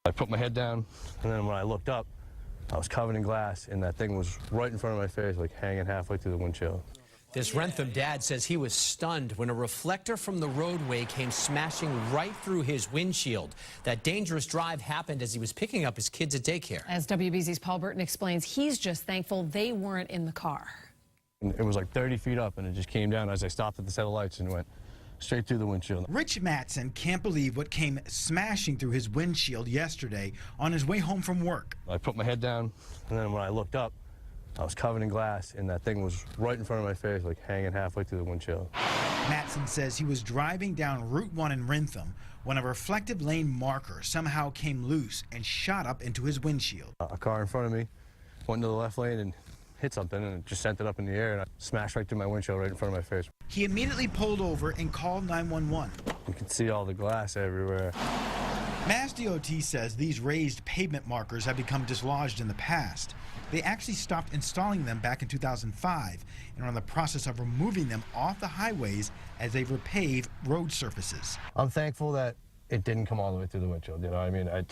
I put my head down, and then when I looked up, I was covered in glass, and that thing was right in front of my face, like hanging halfway through the windshield. This Wrentham dad says he was stunned when a reflector from the roadway came smashing right through his windshield. That dangerous drive happened as he was picking up his kids at daycare. As WBZ's Paul Burton explains, he's just thankful they weren't in the car. It was like 30 feet up, and it just came down as I stopped at the set of lights and went straight through the windshield. Rich Matson can't believe what came smashing through his windshield yesterday on his way home from work. I put my head down, and then when I looked up, I was covered in glass, and that thing was right in front of my face, like hanging halfway through the windshield. Matson says he was driving down Route 1 in Wrentham when a reflective lane marker somehow came loose and shot up into his windshield. A car in front of me went into the left lane and hit something, and it just sent it up in the air, and I smashed right through my windshield right in front of my face. He immediately pulled over and called 911. You can see all the glass everywhere. Mass DOT says these raised pavement markers have become dislodged in the past. They actually stopped installing them back in 2005 and are in the process of removing them off the highways as they repave road surfaces. I'm thankful that it didn't come all the way through the windshield, you know what I mean? I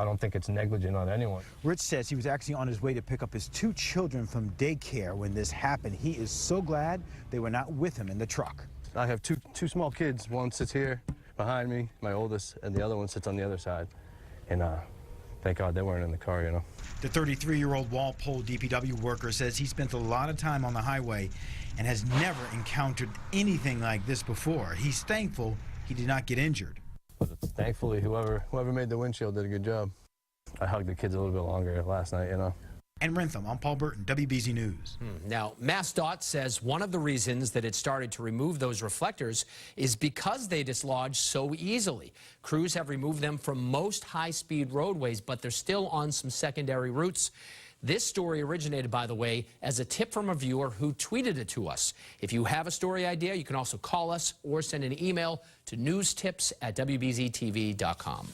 don't think it's negligent on anyone. Rich says he was actually on his way to pick up his 2 children from daycare when this happened. He is so glad they were not with him in the truck. I have two small kids. One sits here behind me, my oldest, and the other one sits on the other side. And thank God they weren't in the car, you know. The 33-year-old Walpole DPW worker says he spent a lot of time on the highway and has never encountered anything like this before. He's thankful he did not get injured. But thankfully, whoever made the windshield did a good job. I hugged the kids a little bit longer last night, you know. In Wrentham, I'm Paul Burton, WBZ News. Now, MassDOT says one of the reasons that it started to remove those reflectors is because they dislodge so easily. Crews have removed them from most high-speed roadways, but they're still on some secondary routes. This story originated, by the way, as a tip from a viewer who tweeted it to us. If you have a story idea, you can also call us or send an email to newstips@wbztv.com.